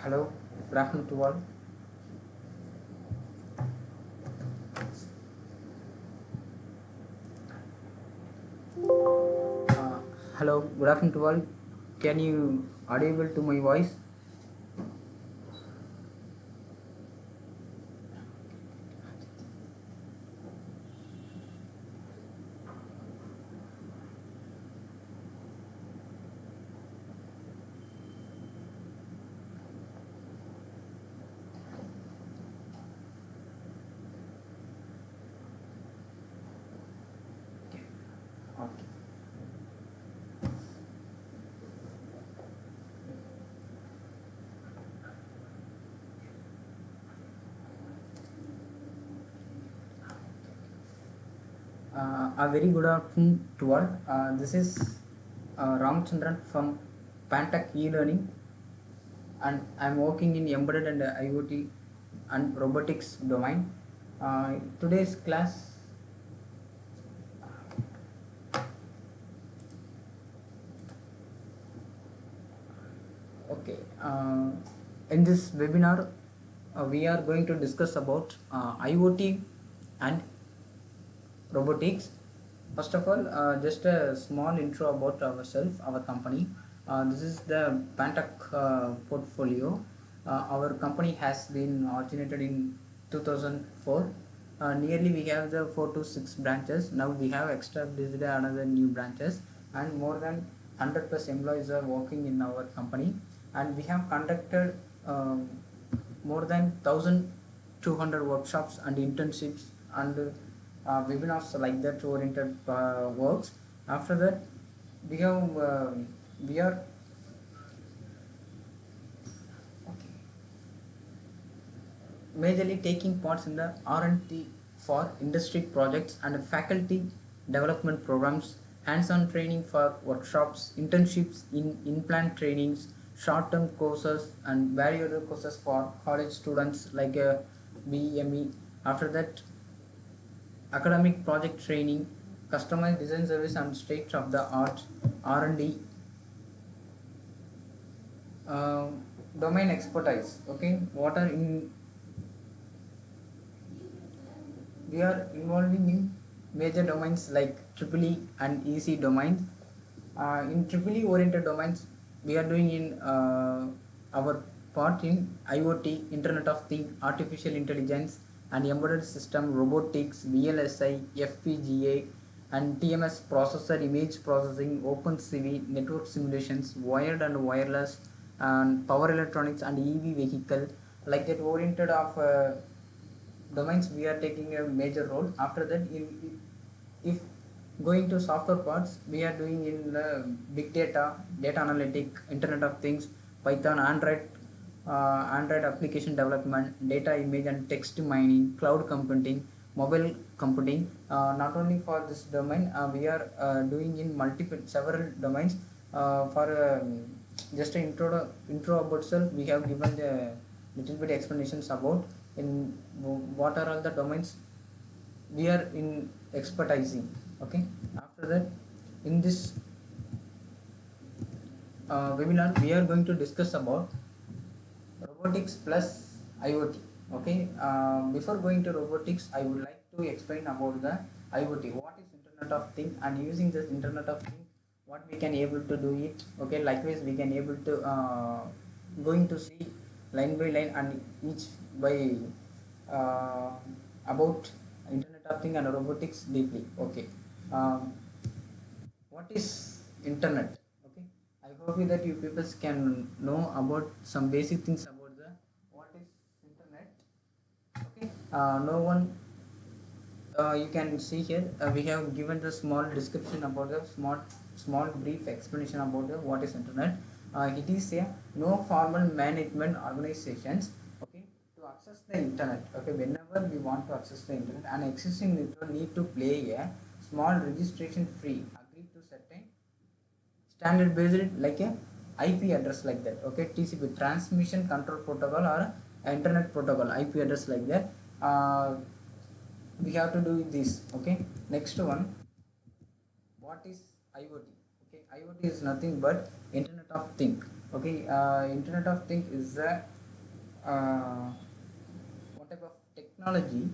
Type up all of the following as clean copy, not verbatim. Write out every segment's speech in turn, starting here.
Hello, good afternoon to all. Uh, Hello, good afternoon to all. Can you audible to my voice? Okay. A very good afternoon to all. This is Ramchandran from Pantech eLearning, and I'm working in embedded and IoT and robotics domain. Today's class. Okay. In this webinar, we are going to discuss about IoT and robotics. First of all, just a small intro about ourselves, our company. This is the Pantech portfolio. Our company has been originated in 2004. Nearly we have the 4 to 6 branches. Now we have established another new branches, and more than 100 plus employees are working in our company, and we have conducted more than 1200 workshops and internships and webinars like that oriented works. After that, we have we are okay, majorly taking parts in the R&D for industry projects and faculty development programs, hands-on training for workshops, internships in plant trainings, short-term courses and various courses for college students like BME. After that, academic project training, customized design service and state of the art R&D, uh, domain expertise. Okay, what are in we are involving in major domains like triple E and EC domains. In triple E oriented domains, we are doing in our part in IoT, Internet of Things, Artificial Intelligence, and Embedded System, Robotics, VLSI, FPGA, and TMS processor, image processing, OpenCV, network simulations, wired and wireless, and power electronics and EV vehicle, like that oriented of domains we are taking a major role. After that, if going to software parts, we are doing in the big data, data analytic, Internet of Things, Python, Android application development, data image and text mining, cloud computing, mobile computing. Not only for this domain, we are doing in multiple several domains. For just an intro about self, we have given the little bit explanations about in what are all the domains we are in expertising. Okay, after that, in this webinar we are going to discuss about robotics plus IoT. Okay, before going to robotics, I would like to explain about the IoT. What is Internet of Things, and using this Internet of Things, what we can able to do it. Okay, likewise we can able to going to see line by line and each by uh, about Internet of Things and robotics deeply. Okay, um, what is internet? Okay, I hope that you people can know about some basic things about the what is internet. Okay, no one you can see here we have given the small description about the small brief explanation about the what is internet. It is a no formal management organizations, okay, to access the internet. Okay, whenever we want to access the internet, an existing network need to play a small registration free agree to certain standard based like a IP address like that. Okay, TCP, transmission control protocol, or internet protocol IP address like that. We have to do this. Okay, next one, what is IoT? Okay, IoT is nothing but Internet of Thing. Okay, Internet of Thing is the uh, what type of technology,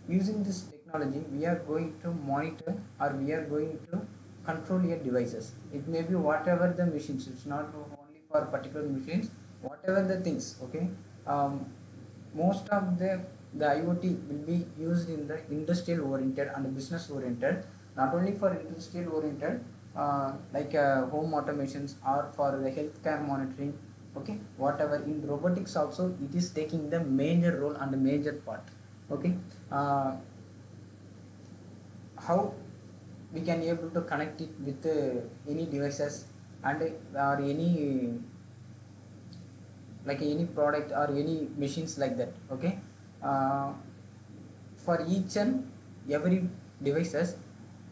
using this technology we are going to monitor or we are going to control your devices. It may be whatever the machines, it's not only for particular machines, whatever the things, okay. Most of the IoT will be used in the industrial oriented and business oriented, not only for industrial oriented, like home automations or for the healthcare monitoring, okay. Whatever in robotics also it is taking the major role and the major part, okay. How we can able to connect it with any devices and or any like any product or any machines like that, okay. uh, for each and every devices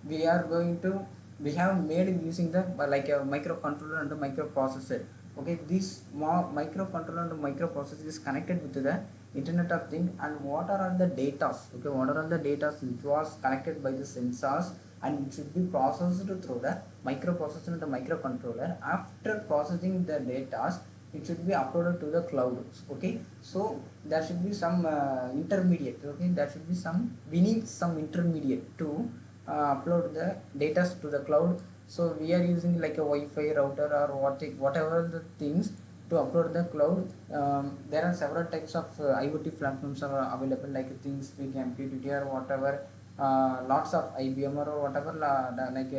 we are going to, we have made using the like a microcontroller and a microprocessor, okay. This microcontroller and microprocessor is connected with the internet of thing, and what are all the data, okay, what are all the data which was collected by the sensors, and it should be processed through the microprocessor and the microcontroller. After processing the data, it should be uploaded to the cloud, okay. So there should be some intermediate, okay, there should be some, we need some intermediate to upload the data to the cloud. So we are using like a Wi-Fi router or whatever the things to upload the cloud. There are several types of IoT platforms are available, like things like MQTT or whatever, lots of IBM or whatever, like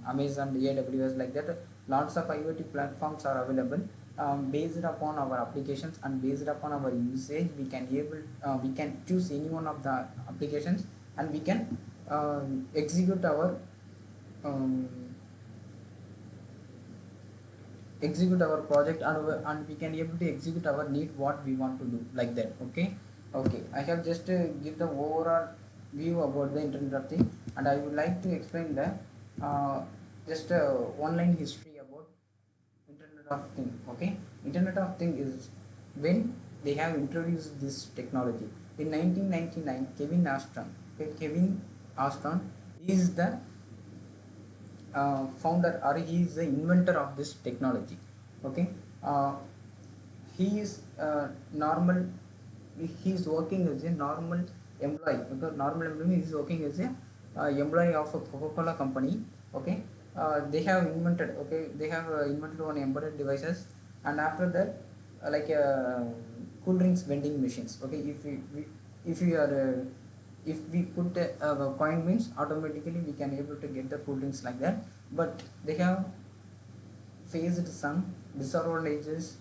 Amazon, AWS, like that. Lots of IoT platforms are available. Based upon our applications and based upon our usage, we can we can choose any one of the applications, and we can execute our um, execute our project, and we can able to execute our need what we want to do, like that, okay. Okay, I have just give the overall view about the internet of thing, and I would like to explain the just one line history about internet of thing, okay. Internet of thing is when they have introduced this technology in 1999. Kevin Ashton, okay, Kevin Ashton is the founder, or he is the inventor of this technology, okay. uh, he is normal, he is working as a normal employee, because normal employee is working as a employee of a Coca-Cola company, okay. They have invented, okay, they have invented one embedded devices, and after that like cool drinks vending machines, okay. If we are if we put a coin means automatically we can able to get the cool drinks like that. But they have faced some disadvantages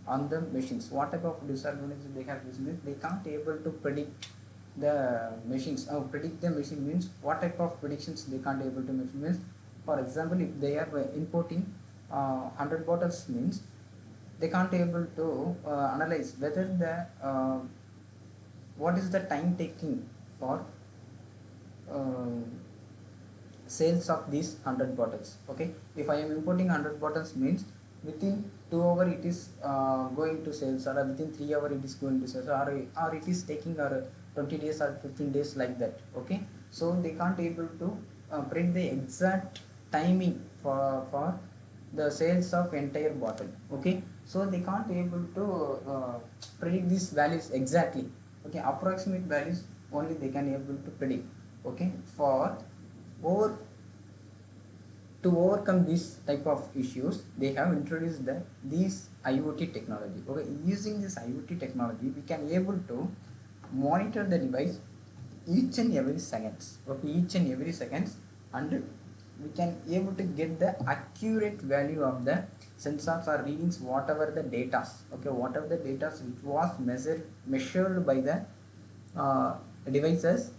on the machines. What type of disadvantages they have faced? They can't able to predict the machines. Predict the machine means what type of predictions they can't able to make means. For example, if they are importing 100 bottles means, they can't able to analyze whether the what is the time taking for uh, sales of these 100 bottles, okay. If I am importing 100 bottles means, within 2 hours it is going to sales, or within 3 hours it is going to sales, or it is taking 20 days or 15 days, like that, okay. So they can't able to predict the exact timing for the sales of entire bottle, okay. So they can't able to predict these values exactly, okay. Approximate values only they can able to predict, okay. For over to overcome this type of issues, they have introduced these IoT technology, okay. Using this IoT technology, we can able to monitor the device each and every seconds, okay, each and every seconds, and we can able to get the accurate value of the sensors or readings, whatever the data, okay, whatever the data which was measured by the devices,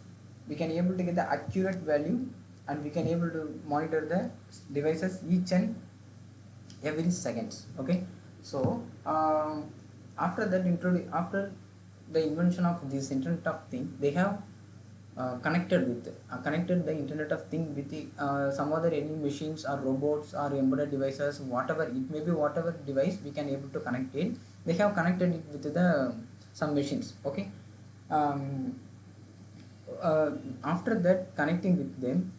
we can able to get the accurate value, and we can able to monitor the devices each and every seconds, okay. So after that after the invention of this internet of thing, they have connected the internet of thing with the, some other any machines or robots or embedded devices, whatever it may be, whatever device we can able to connect it, they have connected it with the some machines, okay. um, After that connecting with them,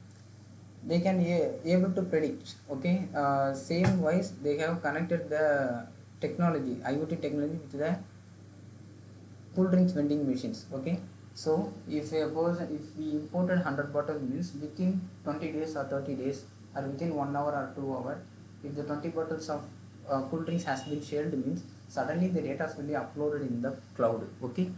they can able to predict, okay. Same wise they have connected the technology, IoT technology, with the cool drinks vending machines. Okay, so if a person, if we imported 100 bottles means within 20 days or 30 days or within 1 hour or 2 hours, if the 20 bottles of cool drinks has been shared means suddenly the data will be uploaded in the cloud. Okay,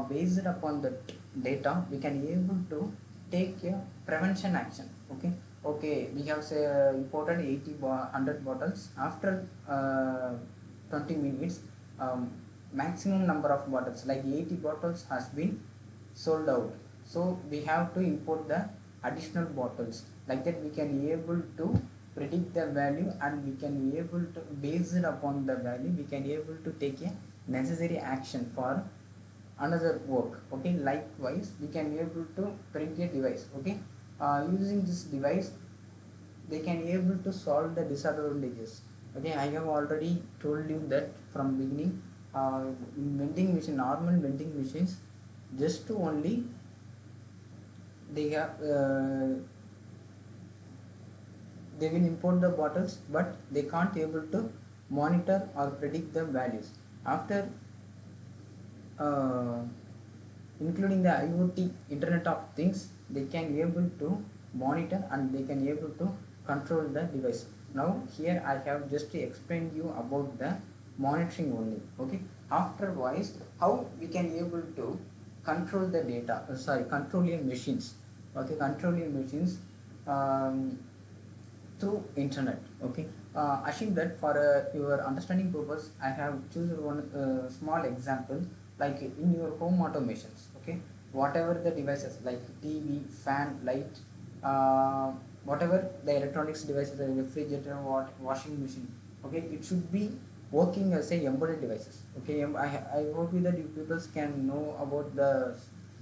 based upon the data we can able to take a prevention action. Okay, okay, we have say imported 100 bottles. After 20 minutes, maximum number of bottles like 80 bottles has been sold out, so we have to import the additional bottles. Like that we can be able to predict the value, and we can be able to, based upon the value, we can be able to take a necessary action for another work. Okay, likewise we can be able to print a device. Okay, using this device they can be able to solve the disadvantages. Okay, I have already told you that from beginning. Vending machine, normal vending machines, just to only they have they will import the bottles, but they can't able to monitor or predict the values. After uh, including the IoT Internet of Things, they can be able to monitor and they can be able to control the device. Now here I have just explained you about the monitoring only. Okay, afterwards how we can be able to control the data, control your machines. Okay, control your machines through internet. Okay, assume that for your understanding purpose I have chosen one small example, like in your home automations. Okay, whatever the devices like TV, fan, light, whatever the electronics devices, the refrigerator, washing machine. Okay, it should be working as a embedded devices. Okay, I hope that you people can know about the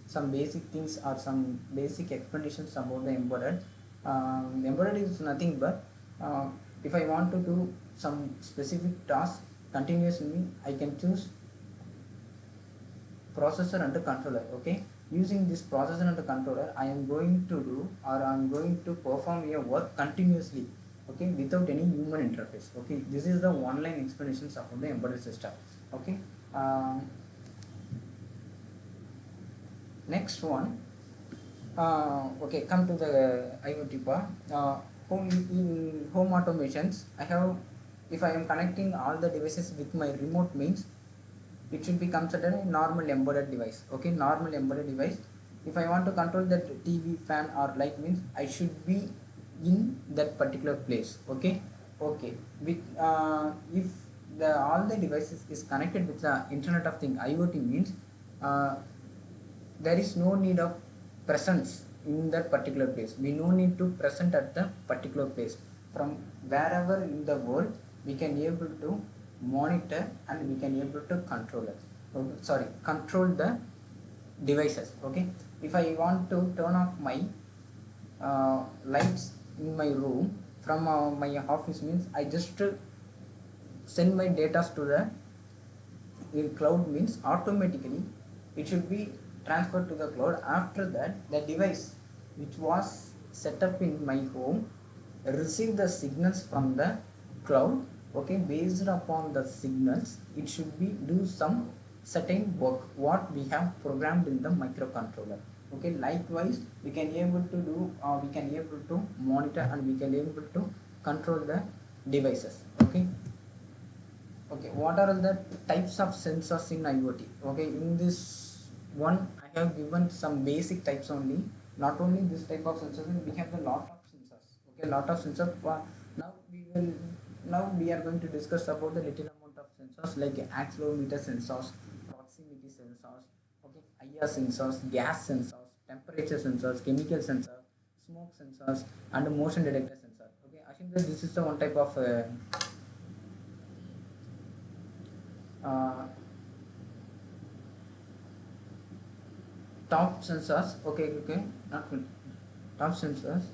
some basic things or some basic explanations about the embedded. Embedded is nothing but if I want to do some specific task continuously, I can choose processor and controller. Okay, using this processor and controller, I am going to do, or I am going to perform a work continuously. Okay, without any human interface. Okay, this is the one-line explanations of the embedded system. Okay, next one. Okay, come to the IoT part. In home automations, I have, if I am connecting all the devices with my remote means, it should be considered a normal embedded device. Okay, normal embedded device. If I want to control that TV, fan or light means, I should be in that particular place. Okay, okay. With if the all the devices is connected with the Internet of Things, IoT means there is no need of presence in that particular place. We no need to present at the particular place. From wherever in the world, we can be able to monitor and we can be able to control it. Control the devices. Okay, if I want to turn off my lights in my room from my office means, I just send my data to the cloud means automatically it should be transferred to the cloud. After that, the device which was set up in my home receive the signals from the cloud. Okay, based upon the signals, it should be do some certain work what we have programmed in the microcontroller. Okay, likewise we can able to do we can able to monitor and we can able to control the devices. Okay, okay, what are the types of sensors in IoT? Okay, in this one I have given some basic types only. Not only this type of sensors, we have a lot of sensors. Okay, lot of sensors. Now we will now we are going to discuss about the little amount of sensors like accelerometer sensors, proximity sensors, okay, IR sensors, gas sensors, temperature sensors, chemical sensors, smoke sensors, and motion detector sensor. Okay, I think that this is the one type of uh, top sensors. Okay, okay, not good. Top sensors.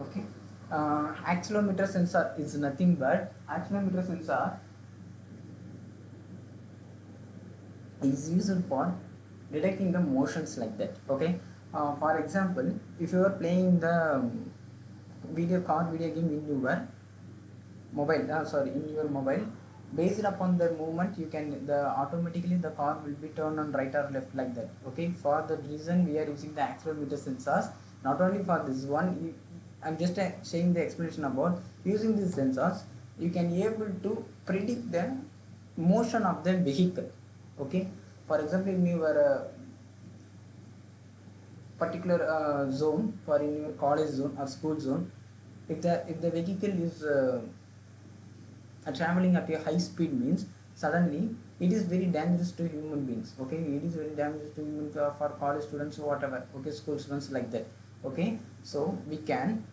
Okay, accelerometer sensor is nothing but accelerometer sensor is used for detecting the motions like that. Okay, For example, if you are playing the video game in your mobile, in your mobile, based upon the movement, you can the automatically the car will be turned on right or left like that. Okay, for that reason we are using the accelerometer sensors. Not only for this one, I'm just saying the explanation about using these sensors. You can able to predict the motion of the vehicle. Okay, for example, in your particular zone, for in your college zone or school zone, if the vehicle is traveling at a high speed, means suddenly it is very dangerous to human beings. Okay, it is very dangerous to human for college students or whatever. Okay, school students like that. Okay, so we can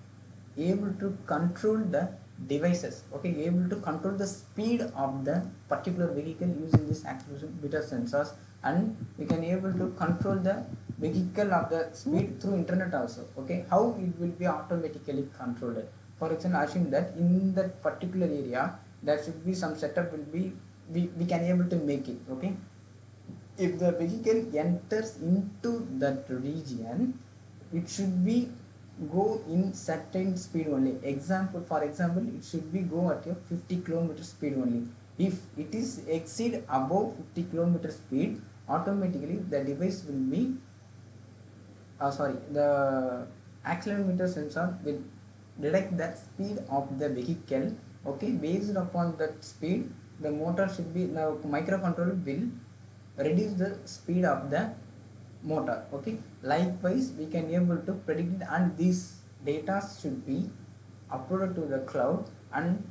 able to control the devices. Okay, able to control the speed of the particular vehicle using this accelerometer sensors, and we can able to control the vehicle of the speed through internet also. Okay, how it will be automatically controlled? For example, assume that in that particular area there should be some setup will be, we can able to make it. Okay, if the vehicle enters into that region, it should be go in certain speed only. For example, it should be go at a 50 km speed only. If it is exceed above 50 km speed, automatically the device will be the accelerometer sensor will detect the speed of the vehicle. Okay, based upon that speed, the motor should be, the microcontroller will reduce the speed of the motor. Okay, likewise we can able to predict it, and this data should be uploaded to the cloud, and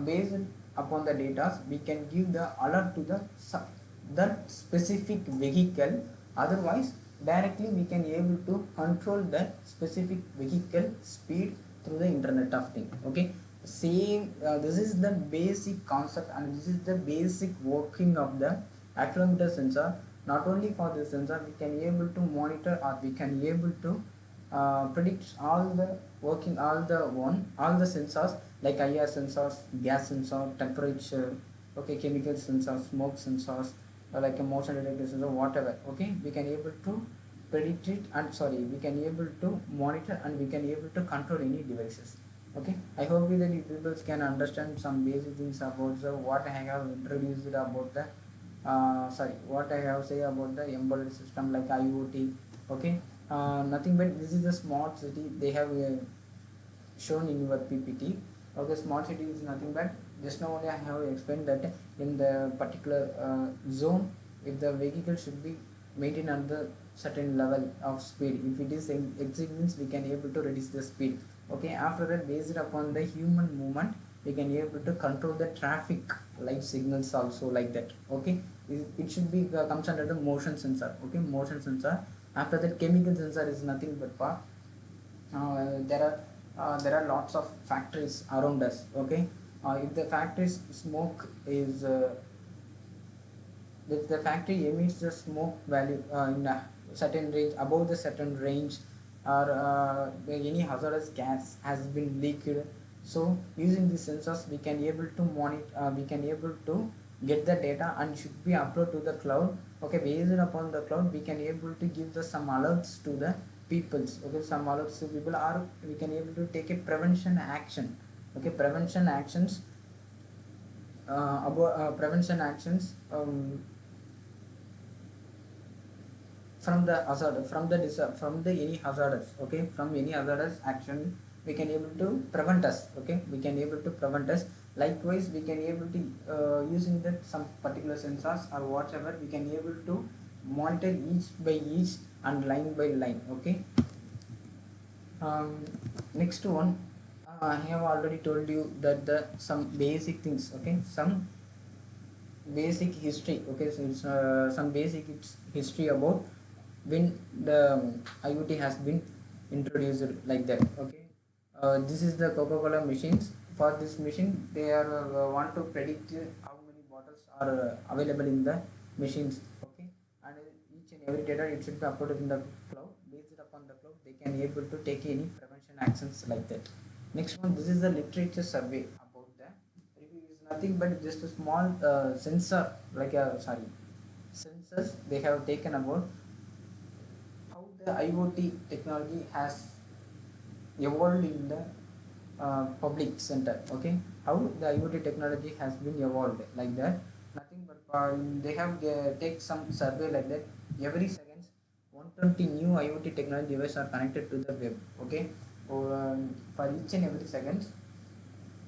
based upon the data we can give the alert to the that specific vehicle. Otherwise directly we can able to control that specific vehicle speed through the internet of things. Okay, same this is the basic concept, and this is the basic working of the accelerometer sensor. Not only for the sensor, we can able to monitor, or we can able to predict all the working, all the sensors like IR sensors, gas sensor, temperature, okay, chemical sensors, smoke sensors, like a motion detector sensor, whatever. Okay, we can able to predict it, and we can able to monitor, and we can able to control any devices. Okay, I hope that you people can understand some basic things about the what I have introduced about the what I have say about the embedded system like IoT. Okay, nothing but this is a smart city they have shown in your PPT. Okay, smart city is nothing but just now only I have explained that in the particular zone, if the vehicle should be maintained at the certain level of speed, if it is exceeds, we can able to reduce the speed. Okay, after that, based upon the human movement, we can able to control the traffic light signals also like that. Okay, it should be comes under the motion sensor. Okay, motion sensor. After that, chemical sensor is nothing but for there are lots of factories around us. Okay, if the factory's smoke is if the factory emits the smoke value in a certain range, above the certain range, or any hazardous gas has been leaked, so using these sensors we can able to monitor, we can able to get the data, and should be uploaded to the cloud. Okay, based upon the cloud we can able to give the some alerts to the peoples. Okay, some alerts to people, or we can able to take a prevention action. Okay, prevention actions about prevention actions from the hazard, from the any hazardous. Okay, from any hazardous action we can able to prevent us. Okay, we can able to prevent us. Likewise we can able to using that some particular sensors or whatever, we can able to monitor each by each and line by line. Okay, next one, I have already told you that the some basic things. Okay, some basic history. Okay, so it's some basic history about when the IoT has been introduced like that. Okay, this is the Coca-Cola machines. For this machine, they are want to predict how many bottles are available in the machines. Okay, and each and every data it should be uploaded in the cloud. Based upon the cloud, they can able to take any prevention actions like that. Next one, this is the literature survey about the review. Is nothing but just a small sensor, like a sensors they have taken about how the IoT technology has evolved in the public center. Okay, how the IoT technology has been evolved like that? Nothing but they have take some survey like that. Every seconds, 120 new IoT technology devices are connected to the web. Okay, for each and every seconds,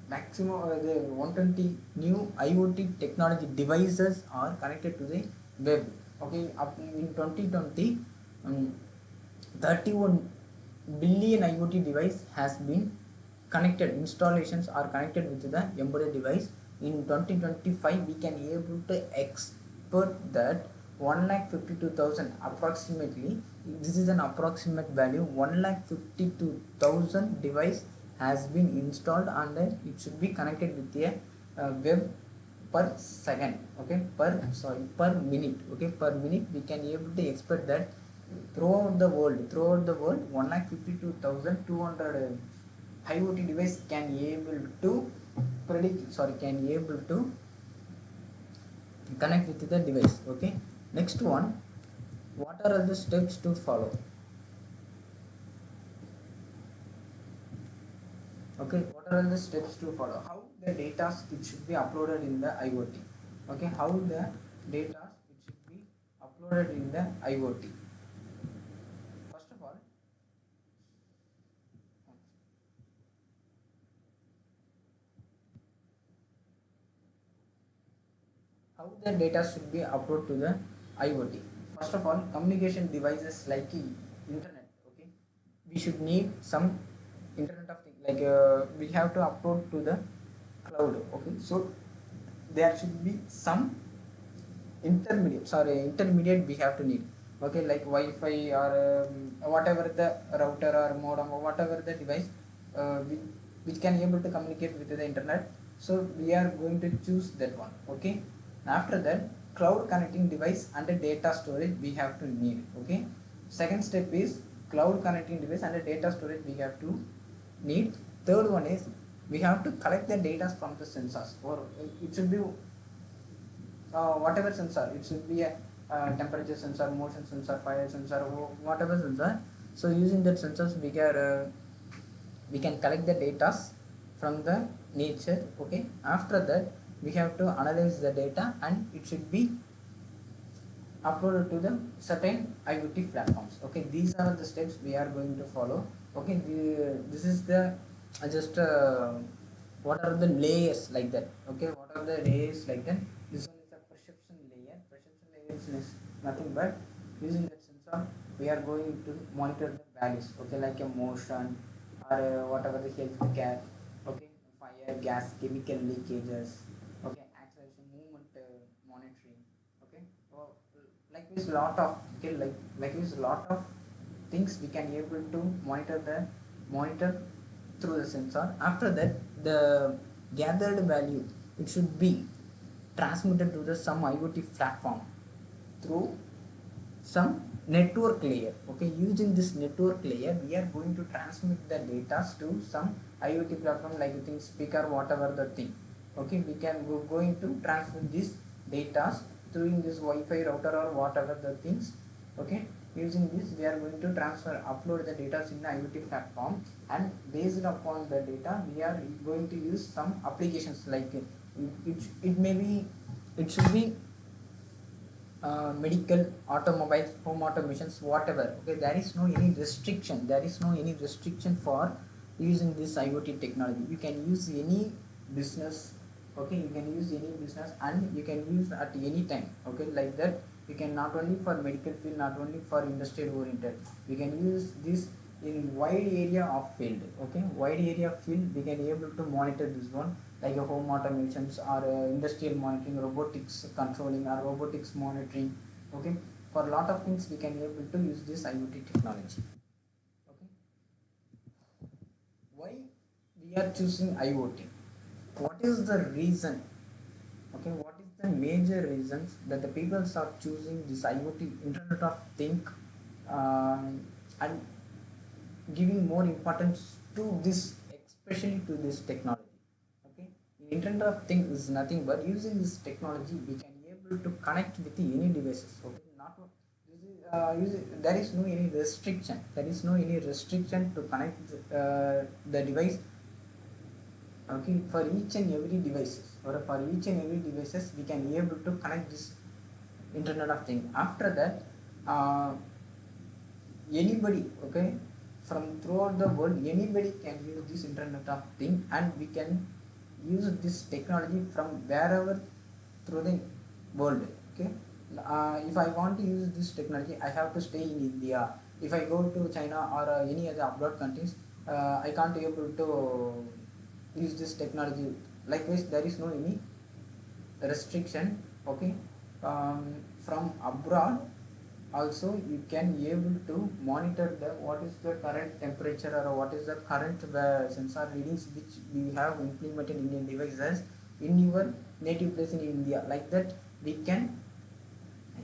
maximum the 120 new IoT technology devices are connected to the web. Okay, up in 2020, 31 billion IoT device has been connected. Installations are connected with the embedded device. In 2025, we can able to expect that 1,52,000 approximately. This is an approximate value. 1,52,000 device has been installed, and it should be connected with a web per second. Okay, per minute. Okay, per minute we can able to expect that throughout the world 1,52,200 IoT device can able to connect with the device. Okay, next one, what are the steps to follow? Okay, what are the steps to follow? How the data it should be uploaded in the IoT? Okay, how the data it should be uploaded in the IoT? First of all, how the data should be uploaded to the IoT? First of all, communication devices like internet. Okay, we should need some internet of things, like we have to upload to the cloud. Okay, so there should be some intermediate we have to need. Okay, like Wi-Fi or whatever the router or modem or whatever the device which can able to communicate with the internet. So we are going to choose that one. Okay, after that, cloud connecting device and the data storage we have to need. Okay, second step is cloud connecting device and the data storage we have to need. Third one is we have to collect the data from the sensors, or it should be whatever sensor. It should be a temperature sensor, motion sensor, fire sensor, whatever sensor. So using that sensors we can collect the data from the nature. Okay, after that we have to analyze the data and it should be uploaded to the certain IoT platforms. Okay, these are the steps we are going to follow. Okay, this is the just what are the layers like that. Okay, what are the layers like that? This one is the perception layer. Perception layer is nothing but using that sensor we are going to monitor the values. Okay, like a motion or whatever the health care. Okay, fire, gas, chemical leakages. Okay, acceleration, movement monitoring. Okay, so like this lot of this lot of things we can able to monitor through the sensor. After that, the gathered value it should be transmitted to the some IoT platform through some network layer. Okay, using this network layer we are going to transmit the data to some IoT platform, like you think speaker, whatever the thing. Okay, we can going to transmit this data through this Wi-Fi router or whatever the things. Okay, using this we are going to upload the data in the IoT platform, and based upon the data we are going to use some applications like it may be, it should be medical, automobiles, home automations, whatever. Okay, there is no any restriction. There is no any restriction for using this IoT technology. You can use any business. Okay, you can use any business and you can use at any time. Okay, like that. You can not only for medical field, not only for industrial oriented. We can use this in wide area of field. Okay, wide area of field we can able to monitor this one, like a home automations or industrial monitoring, robotics controlling or robotics monitoring. Okay, for a lot of things we can able to use this IoT technology. Okay, why we are choosing IoT? What is the reason? Okay, what is the major reasons that the people are choosing this IoT, Internet of Thing, and giving more importance to this, especially to this technology? Okay, Internet of Things is nothing but using this technology we can able to connect with any devices. Okay, not this is there is no any restriction. There is no any restriction to connect the device. Okay, for each and every devices, or for each and every devices, we can be able to connect this Internet of Thing. After that, anybody, okay, from throughout the world, anybody can use this Internet of Thing, and we can use this technology from wherever through the world. Okay, if I want to use this technology, I have to stay in India. If I go to China or any other abroad countries, I can't be able to use this technology. Likewise, there is no any restriction. Okay, from abroad also you can be able to monitor the what is the current temperature or what is the current sensor readings which we have implemented in your devices in your native place in India. Like that, we can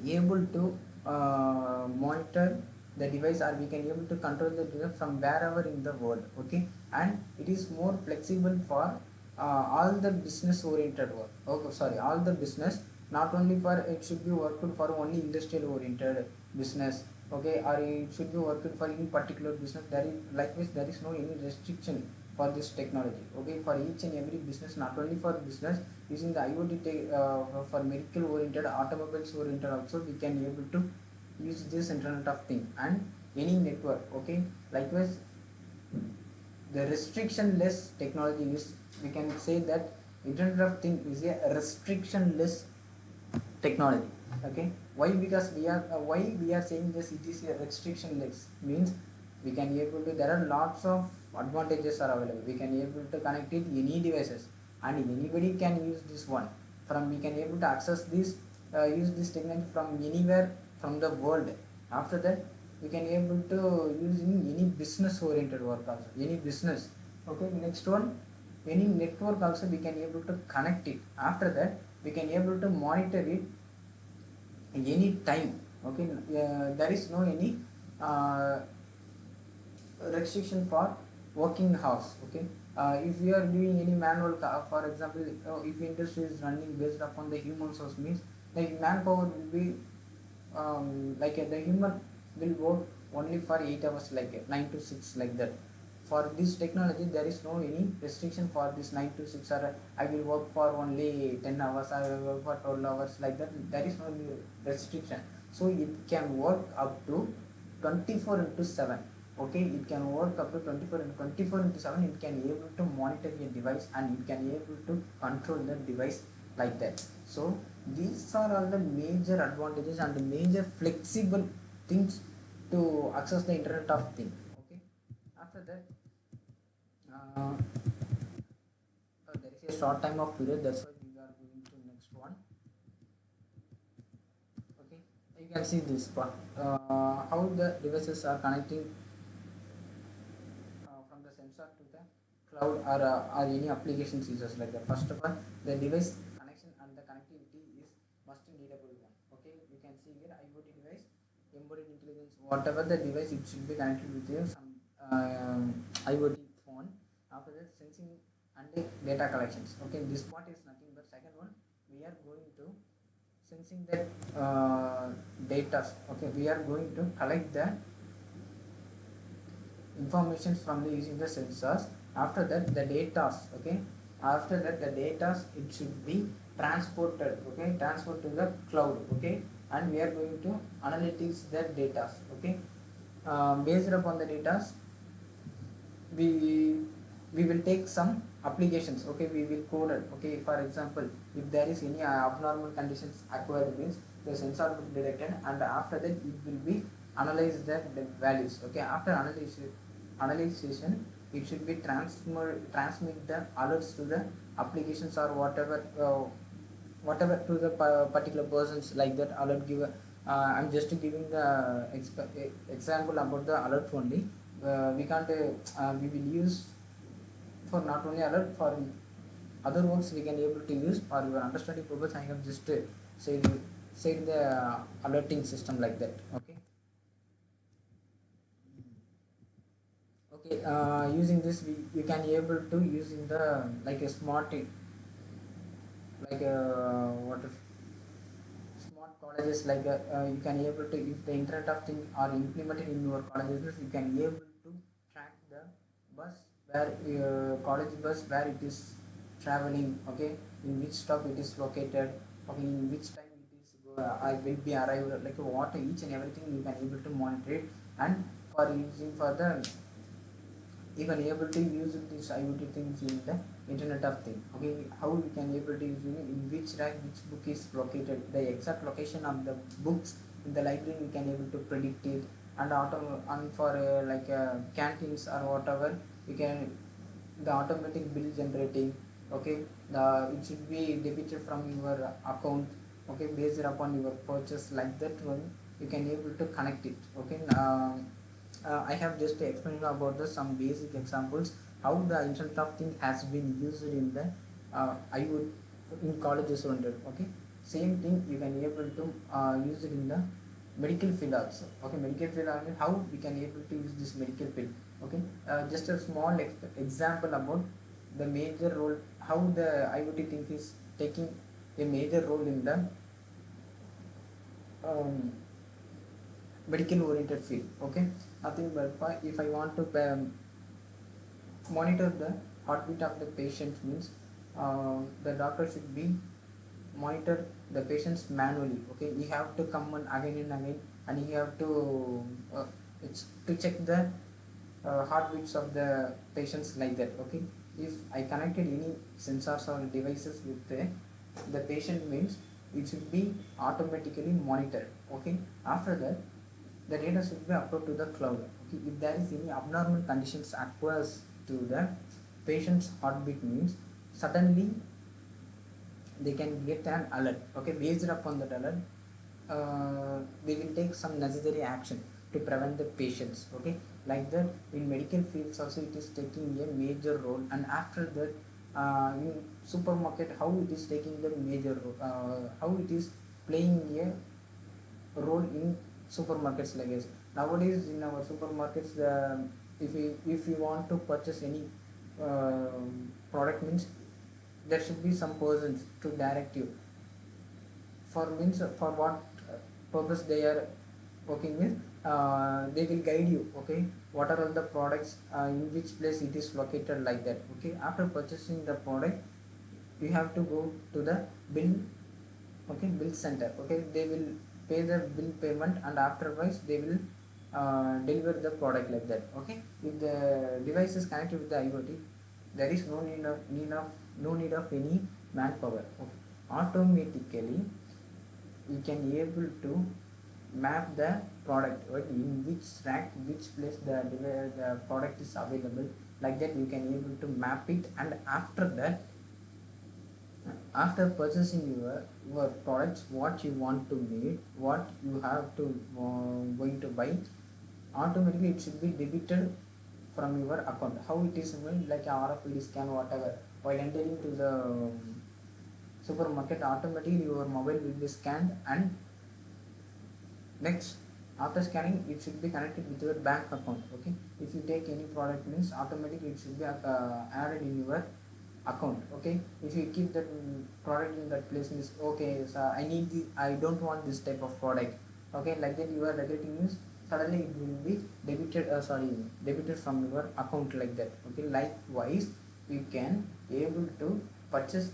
able to monitor the device, or we can able to control the device from wherever in the world. Okay, and it is more flexible for all the business oriented work. Okay, sorry, all the business, not only for it should be worked for only industrial oriented business. Okay, or it should be worked for any particular business. There is likewise there is no any restriction for this technology. Okay, for each and every business, not only for business, using the IoT for medical oriented, automobiles oriented also, we can able to use this Internet of Thing and any network. Okay, likewise the restriction-less technology is, we can say that Internet of Thing is a restriction-less technology. Okay, why? Because why we are saying this, it is a restriction-less means we can able to, there are lots of advantages are available. We can able to connect it any devices, and anybody can use this one. From we can able to access this use this technology from anywhere from the world. After that, we can able to use in any business oriented work also, any business. Okay, next one, any network also we can able to connect it. After that, we can able to monitor it any time. Okay, there is no any uh, restriction for working hours. Okay, if we are doing any manual, for example, if industry is running based upon the human source, means like manpower will be like the human will work only for 8 hours, like 9 to 6, like that. For this technology, there is no any restriction for this 9 to 6, or I will work for only 10 hours, I will work for 12 hours, like that. There is no restriction. So it can work up to 24 into 7. Okay, it can work up to 24 into 7. It can able to monitor your device, and it can able to control the device, like that. So these are all the major advantages and the major flexible things to access the Internet of Things. Okay, after that, uh, there is a short time of period, that's why we are going to next one. Okay, you can see this part, how the devices are connecting from the sensor to the cloud, or any applications users, like that. First of all, the device connection and the connectivity is must needable one. Okay, you can see here IoT device, embedded intelligence, whatever the device, it should be connected with your some IoT phone. After that, sensing and data collections. Okay, this part is nothing but second one. We are going to sensing that data. Okay, we are going to collect the information from the using the sensors. After that, the data. Okay, after that, the data, it should be transported. Okay, transport to the cloud. Okay, and we are going to analytics that data. Okay, based upon the data, we we will take some applications. Okay, we will code it. Okay, for example, if there is any abnormal conditions acquired, means the sensor will be detected, and after that it will be analyze the values. Okay, after analysis it should be transmit the alerts to the applications, or whatever to the particular persons, like that. Alert give I'm just giving the example about the alert only. We can't we will use for not only alert, for other works we can able to use. For your understanding purpose, I have just said the alerting system, like that. Okay, okay, using this, we can able to use in the like a smart, like a what if smart colleges like you can able to, if the internet of things are implemented in your colleges, you can able to track the bus where college bus where it is traveling, okay, in which stop it is located, okay, in which time it is I will be arrived, like what each and everything you can able to monitor it. And for using for the, you can able to use these IoT things in the Internet of Things. Okay, how we can able to use it, in which rack which book is located, the exact location of the books in the library we can able to predict it. And and for like canteens or whatever, we can the automatic bill generating. Okay, the it should be debited from your account. Okay, based upon your purchase, like that one you can able to connect it. Okay. I have just explained about the some basic examples how the Internet of Things has been used in the I would in colleges under. Okay, same thing you can able to use it in the medical field also. Okay, medical field, I mean, how we can able to use this medical field. Okay, just a small example about the major role how the IoT thing is taking a major role in the um, medical oriented field. Okay, nothing but if I want to monitor the heartbeat of the patient, means the doctor should be monitor the patients manually. Okay, you have to come on again and again, and you have to it's to check the heartbeats of the patients, like that. Okay, if I connected any sensors or devices with the patient, means it should be automatically monitored. Okay, after that the data should be uploaded to the cloud. Okay, if there is any abnormal conditions occurs to the patient's heartbeat, means suddenly they can get an alert. Okay, based upon that alert, they will take some necessary action to prevent the patients. Okay, like that in medical fields also it is taking a major role. And after that in supermarket, how it is taking the major role, how it is playing a role in supermarkets, like this. Nowadays in our supermarkets, if you want to purchase any product, means there should be some persons to direct you for, means for what purpose they are working with. They will guide you. Okay, what are all the products, in which place it is located, like that. Okay, after purchasing the product you have to go to the bill. Okay, bill center. Okay, they will pay the bill payment, and afterwards they will deliver the product, like that. Okay, if the device is connected with the IoT, there is no need of any manpower. Okay, automatically you can able to map the product, right, in which rack which place the product is available, like that you can able to map it. And after that, after purchasing your products, what you want to make, what you have to going to buy, automatically it should be debited from your account. How it is, like RFID scan, whatever, while entering to the supermarket, automatically your mobile will be scanned. And next, after scanning, it should be connected with your bank account. Okay, if you take any product, means automatically it should be added in your account. Okay, if you keep that product in that place, means okay, so I don't want this type of product. Okay, like that you are regretting, means suddenly it will be debited from your account, like that. Okay, likewise you can able to purchase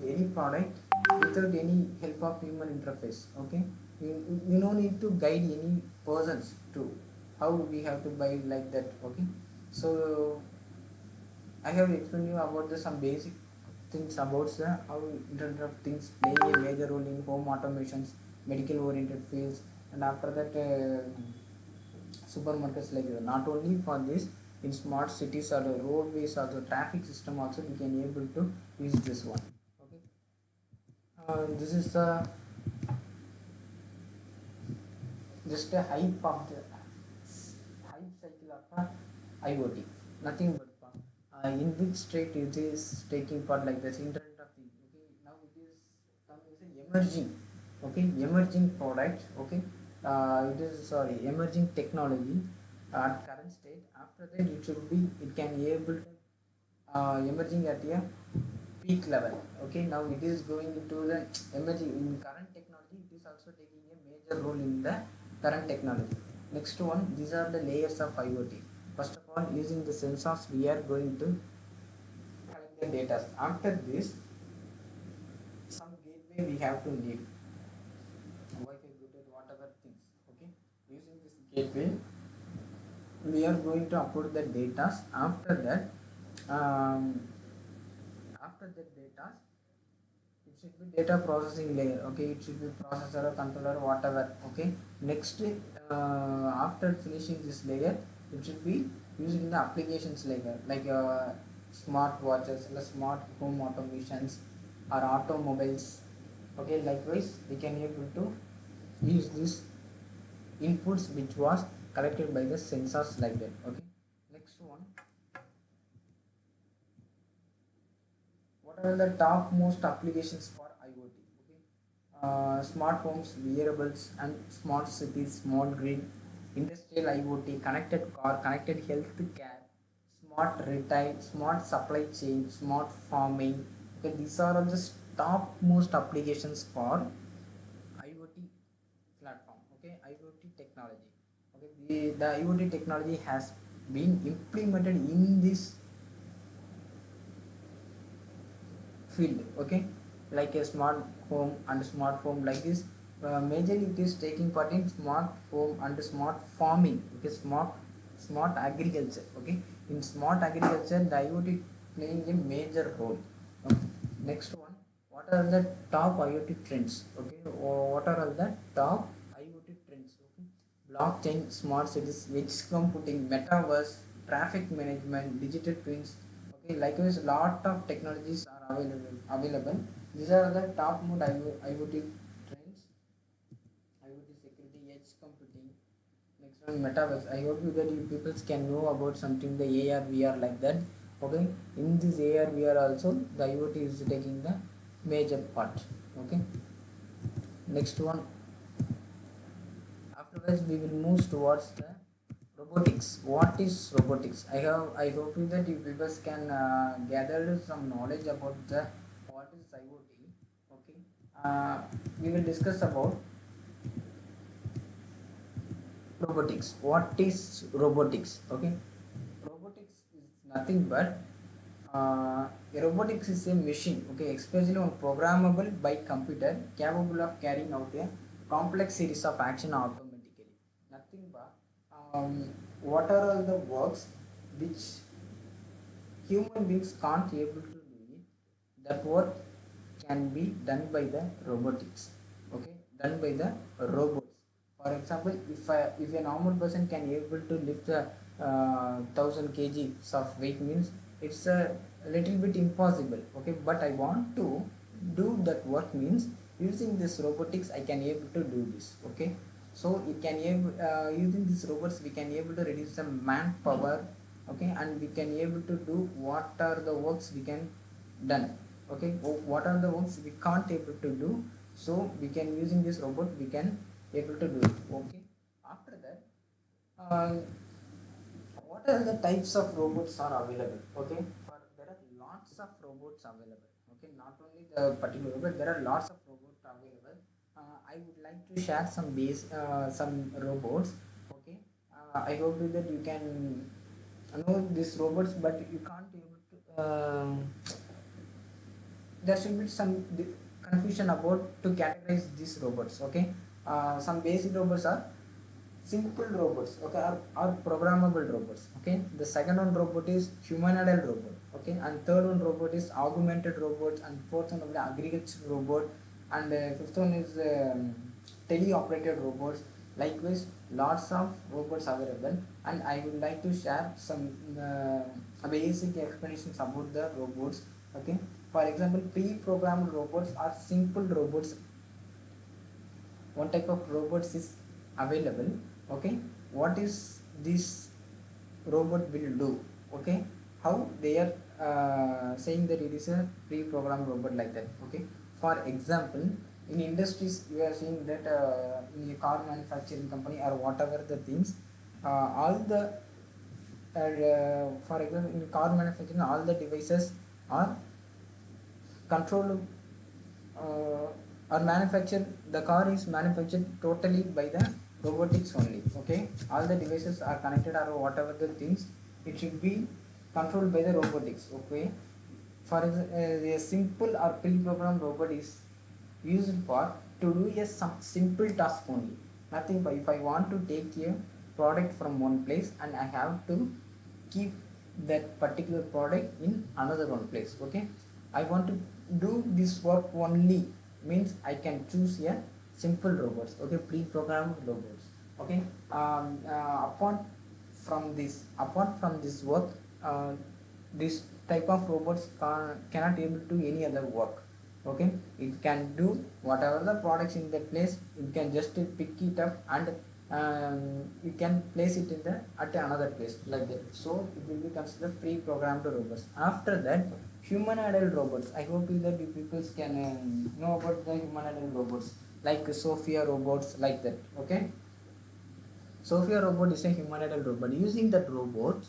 any product without any help of human interface. Okay, you don't need to guide any persons to how we have to buy, like that. Okay, so I have explained you about some basic things about how Internet of Things playing a major role in home automations, medical oriented fields, and after that supermarkets, like that. Not only for this, in smart cities or the roadways or the traffic system also we can able to use this one. Okay, this is the just a hype of the hype cycle of IoT. Nothing but in which state it is taking part, like this Internet of Things. Okay, now it is emerging. Okay, emerging product. Okay, it is emerging technology at current state. After that, it can be able to emerging at a peak level. Okay, now it is going into the emerging in current technology. It is also taking a major role in the current technology. Next one, these are the layers of IoT. First of all, using the sensors, we are going to collect the data. After this, some gateway we have to need, Wi-Fi, Bluetooth, whatever things. Okay, using this gateway, we are going to upload the data. After that data, it should be data processing layer. Okay, it should be processor or controller, whatever. Okay, next, after finishing this layer, it should be using the applications layer, like smart watches, smart home automations, or automobiles. Okay, likewise we can able to use this inputs which was collected by the sensors, like that. Okay, next one, what are the top most applications for IoT? Okay, smart homes, wearables, and smart cities, smart grid, industrial IoT, connected car, connected health care, smart retail, smart supply chain, smart farming. Okay, these are all the top most applications for IoT platform. Okay, IoT technology. Okay, the IoT technology has been implemented in this field. Okay, like a smart home and smart home, like this. Majorly it is taking part in smart home and smart farming. Okay, smart agriculture. Okay, in smart agriculture the IoT playing a major role. Okay. Next one, what are the top IoT trends? Okay, what are all the top IoT trends? Okay, blockchain, smart cities, edge computing, metaverse, traffic management, digital twins. Okay, likewise, lot of technologies are available. These are the top mode IoT trends. IoT security, edge computing. Next one, metaverse. I hope you that you people can know about something the AR VR, like that. Okay, in this AR VR also the IoT is taking the major part. Okay, next one, afterwards we will move towards the robotics. What is robotics? I hope you that you people can gather some knowledge about the what is IoT. Okay, we will discuss about robotics. What is robotics? Okay, robotics is nothing but a robotics is a machine, okay, especially on programmable by computer, capable of carrying out a complex series of action automatically. Nothing but what are all the works which human beings can't able to do it, that work can be done by the robotics. Okay, done by the robots. For example, if a normal person can able to lift a 1000 kgs of weight, means it's a little bit impossible. Okay, but I want to do that work, means using this robotics I can able to do this. Okay, so it can able, using these robots we can able to reduce the manpower. Okay, and we can able to do what are the works we can done. Okay, what are the works we can't able to do, so we can using this robot we can able to do it. Okay, after that, uh, what are the types of robots are available? Okay, there are lots of robots available. Okay, not only the particular robot, there are lots of robots available. I would like to share some robots. Okay, I hope that you can know these robots, but you can't able to there should be some confusion about to categorize these robots. Okay, some basic robots are simple robots. Okay, are programmable robots. Okay, the second one robot is humanoid robot. Okay, and third one robot is augmented robots, and fourth one is the agriculture robot, and fifth one is teleoperated robots. Likewise, lots of robots available, and I would like to share some basic explanations about the robots. Okay, for example, pre-programmed robots are simple robots. One type of robots is available. Okay, what is this robot will do? Okay, how they are saying that it is a pre-programmed robot, like that. Okay, for example, in industries we are seeing that in a car manufacturing company or whatever the things, all the for example, in car manufacturing all the devices are controlled, or manufactured, the car is manufactured totally by the robotics only. Okay, all the devices are connected or whatever the things, it should be controlled by the robotics. Okay, for a simple or pre-programmed robot is used for to do a some simple task only, nothing. But if I want to take a product from one place and I have to keep that particular product in another one place. Okay, I want to do this work only, means I can choose a simple robots. Okay, pre-programmed robots. Okay, apart from this work, this type of robots cannot able to any other work. Okay, it can do whatever the products in that place, it can just pick it up and you can place it in the at another place like that. So it will be considered pre-programmed robots. After that, humanoidal robots. I hope that you people can know about the humanoidal robots like Sophia robots like that. Okay, Sophia robot is a humanoidal robot. Using that robot,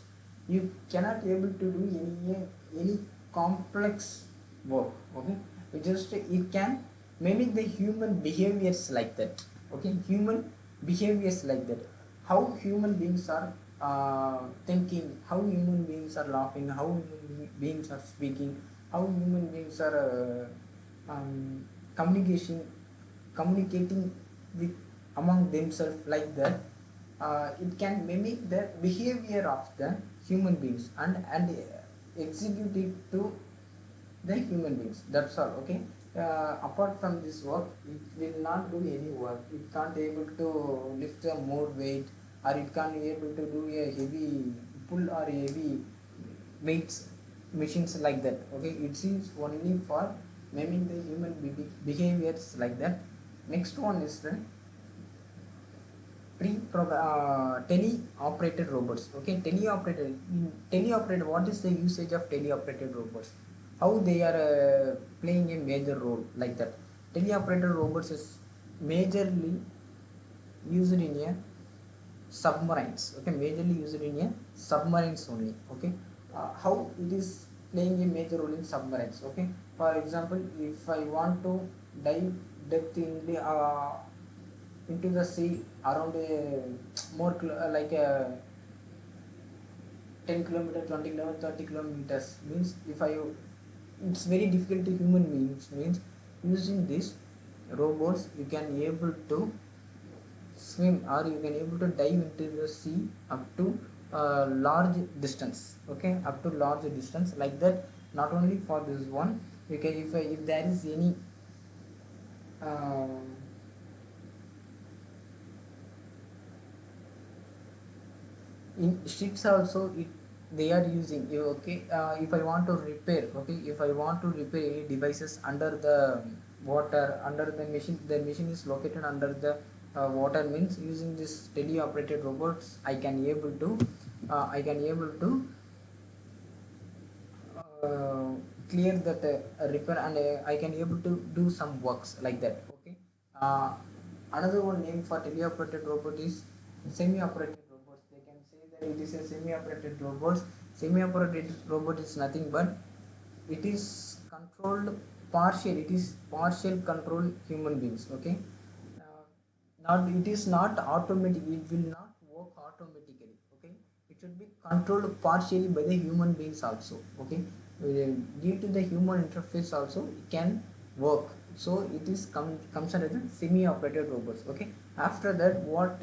you cannot able to do any complex work. Okay, it can mimic the human behaviors like that. Okay, human behaviors like that. How human beings are thinking, how human beings are laughing, how human beings are speaking, how human beings are communication communicating with among themselves like that. It can mimic the behavior of the human beings and execute it to the human beings. That's all. Okay, apart from this work, it will not do any work. It can't able to lift a more weight, or it can't able to do a heavy pull or heavy weights machines like that. Okay, it is only for mimicking the human behaviors like that. Next one is the tele-operated robots. Okay, teleoperated. What is the usage of teleoperated robots? How they are playing a major role like that? Teleoperated robots is majorly used in a submarines. Okay, majorly used in a submarines only. Okay, how it is playing a major role in submarines? Okay, for example, if I want to dive depth in the into the sea around a more like a 10 kilometer, 20 kilometer, 30 kilometers, means if I, it's very difficult to human beings, means using this robots you can able to swim or you can able to dive into the sea up to large distance. Okay, up to large distance like that. Not only for this one, you can, if there is any um, in ships also, they are using. Okay, if I want to repair, okay, if I want to repair any devices under the water, under the machine is located under the water, means using this teleoperated robots I can able to uh, clear that repair, and I can able to do some works like that. Okay, another one name for teleoperated robot is semi-operated robots. They can say that it is a semi-operated robot. Semi-operated robot is nothing but it is controlled partial. It is partial control human beings. Okay, uh, not, it is not automatic. It will not work automatically. Okay, it should be controlled partially by the human beings also. Okay, due to the human interface also it can work. So it is comes under the semi-operated robots. Okay, after that, what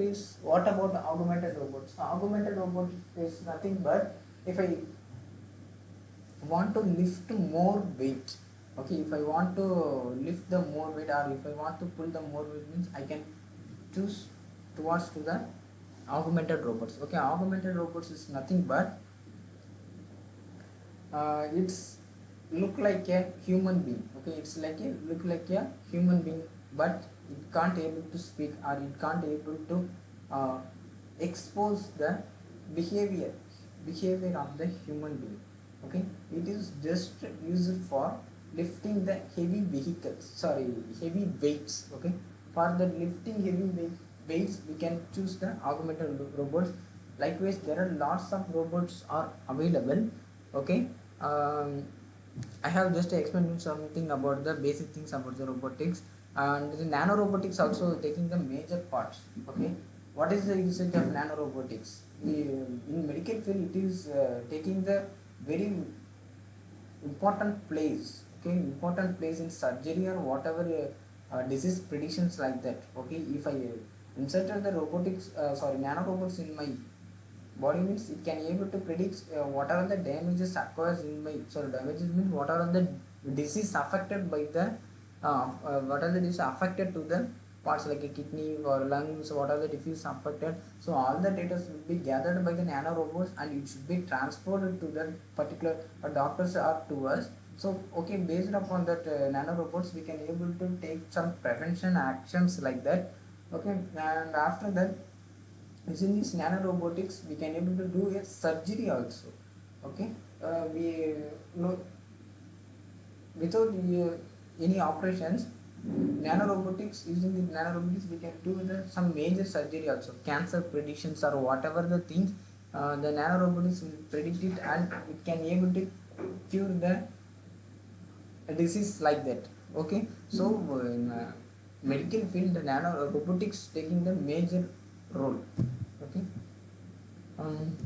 about the augmented robots? Augmented robots is nothing but if I want to lift more weight. Okay, if I want to lift the more weight, or if I want to pull the more weight, means I can choose towards to the augmented robots. Okay, augmented robots is nothing but it's look like a human being. Okay, it's like a look like a human being, but it can't able to speak, or it can't able to uh, expose the behavior of the human being. Okay, it is just used for lifting the heavy vehicles, sorry, heavy weights. Okay, for the lifting heavy weights we can choose the augmented robots. Likewise, there are lots of robots are available. Okay, um, I have just explained you something about the basic things about the robotics, and the nano robotics also taking the major parts. Okay, what is the usage of nano robotics? In medical field, it is taking the very important place. Okay, important place in surgery or whatever disease predictions like that. Okay, if I inserted the robotics, nano robots in my body, means it can able to predict what are the damages occurs in my, damages means what are the disease affected by the what are the disease affected to the parts like a kidney or lungs, what are the disease affected. So all the data will be gathered by the nano robots and it should be transferred to that particular doctors or to us. So okay, based upon that nano robots we can able to take some prevention actions like that. Okay, and after that, using this nano robotics we can able to do a surgery also. Okay, we know without any operations, nano robotics, using the nano robotics we can do some major surgery also, cancer predictions or whatever the things, the nano robotics will predict it and it can able to cure the disease like that. Okay, so in medical field the nano robotics taking the major role. Okay, um,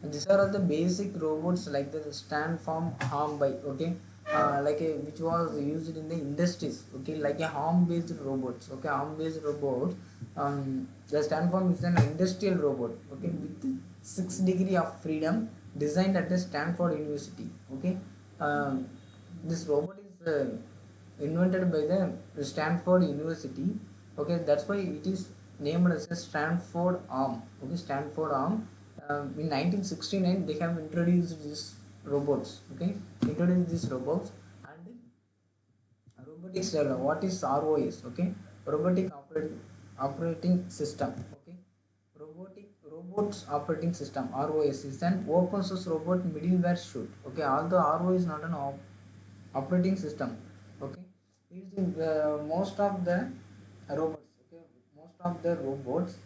these are all the basic robots like the stand form arm by. Okay, like a, which was used in the industries. Okay, like a arm based robots. Okay, arm based robots. The stand form is an industrial robot. Okay, with 6 degree of freedom, designed at the Stanford University. Okay, this robot is invented by the Stanford University. Okay, that's why it is named as a Stanford arm. Okay, Stanford arm. In 1969, they have introduced these robots. Okay, introduced these robots and robotics. What is ROS? Okay, robotic operating system. Okay, robots operating system, ROS, is an open source robot middleware suite. Okay, although RO is not an operating system. Okay, using most of the robots. Okay, most of the robots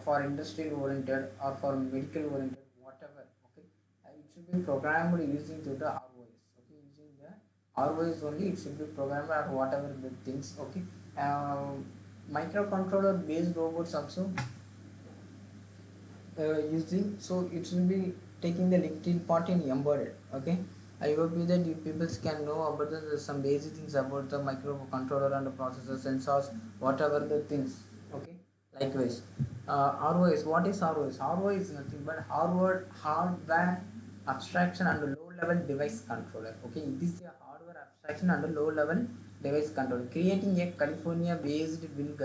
for industrial oriented or for medical oriented, whatever. Okay, it should be programmed using to the ROS. Okay, using the ROS only it should be programmed or whatever the things. Okay, microcontroller based robots also using, so it will be taking the little part in embedded. Okay, I hope you that you people can know about some basic things about the microcontroller and the processor sensors, whatever the things. Okay, likewise, ROS. What is ROS? ROS is nothing but hardware abstraction and low level device controller. Okay, it is a hardware abstraction and low level device controller, creating a California based wheel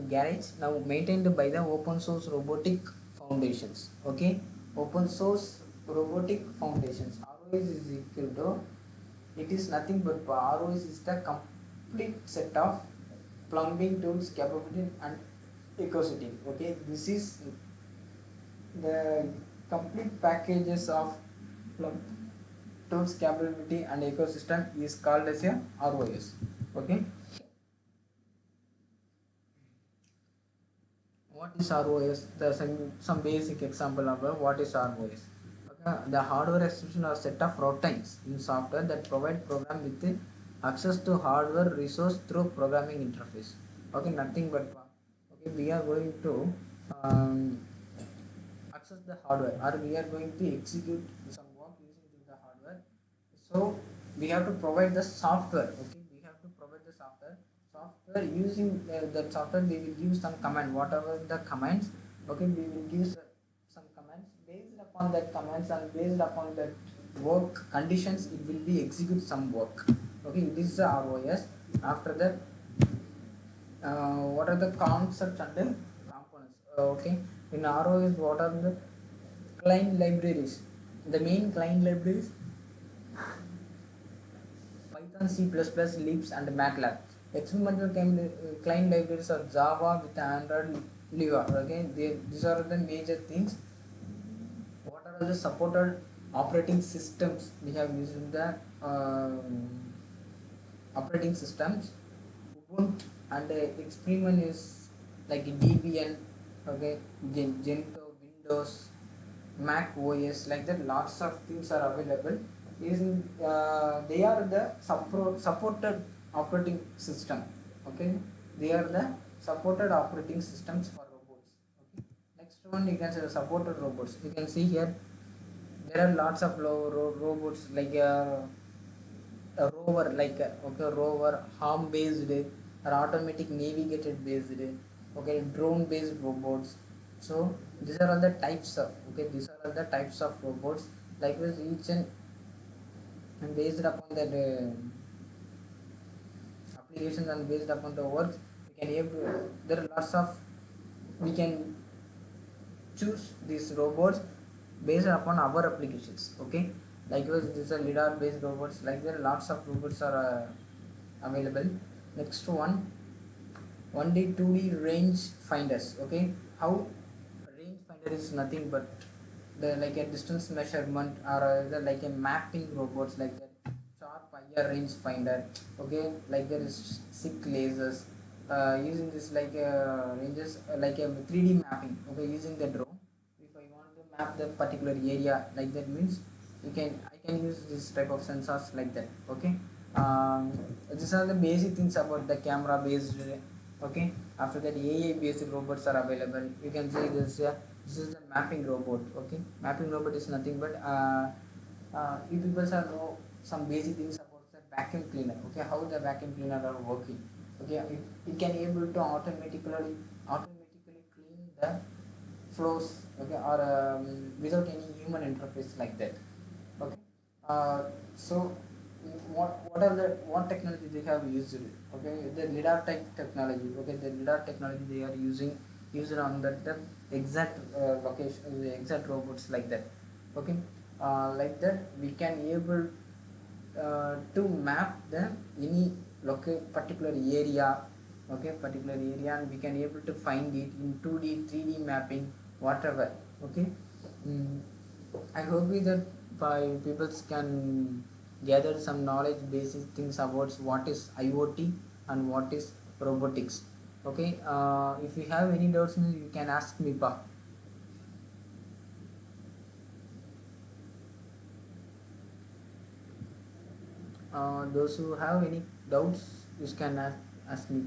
garage now maintained by the open source robotic foundations. Okay, open source robotic foundations. ROS is equal to, it is nothing but ROS is the complete set of plumbing tools capability and ecosystem. Okay, this is the complete packages of tools capability and ecosystem is called as a ROS. Okay, what is ROS? There's some basic example of what is ROS. Okay. The hardware extension or set of routines in software that provide program with access to hardware resource through programming interface. Okay, nothing but okay, we are going to access the hardware or we are going to execute some work using the hardware. So we have to provide the software. Okay, we have to provide the software using that software we will give some command, whatever the commands. Okay, we will give some commands, based upon that commands and based upon that work conditions it will be execute some work. Okay, this is the ROS. After that, what are the concepts and the components? Okay, in ROS what are the client libraries? The main client libraries: Python, C++, Lisp, and MATLAB. Experimental client libraries are Java with Android Lua. Okay, these are the major things. What are the supported operating systems we have used in the operating systems? Ubuntu and experiment is like Debian. Okay, Gentoo, Windows, Mac OS, like that. Lots of things are available. They are the supported operating system. Okay, they are the supported operating systems for robots. Okay, next one you can say the supported robots. You can see here there are lots of robots like a rover, like okay, rover, arm based or automatic navigated based, okay, drone based robots. So these are all the types of, okay, these are all the types of robots. Likewise each and based upon the applications and based upon the works we can able, there are lots of, we can choose these robots based upon our applications. Okay, likewise these are lidar based robots, like there are lots of robots are available. Next one, 1D 2D range finders. Okay, how range finder is nothing but the like a distance measurement or either like a mapping robots, like that sharp IR range finder. Okay, like there is sick lasers, using this like ranges like a 3D mapping. Okay, using the drone, if I want to map the particular area, like that means you can, I can use this type of sensors like that. Okay, these are the basic things about the camera based. Okay, after that AI based robots are available. You can see this, this is the mapping robot. Okay, mapping robot is nothing but you people shall know some basic things about the vacuum cleaner. Okay, how the vacuum cleaner are working. Okay, it can able to automatically clean the flows. Okay, or without any human interface, like that. Okay, so what are the, what technology they have used? Okay, the lidar type technology. Okay, the lidar technology they are used on the exact location, the exact robots, like that. Okay, like that we can able to map the any particular area. Okay, particular area, and we can able to find it in 2D 3D mapping, whatever. Okay, mm, I hope that people can gather some knowledge basic things about what is IoT and what is robotics. Okay, if you have any doubts you can ask me, pa. Those who have any doubts you can ask me.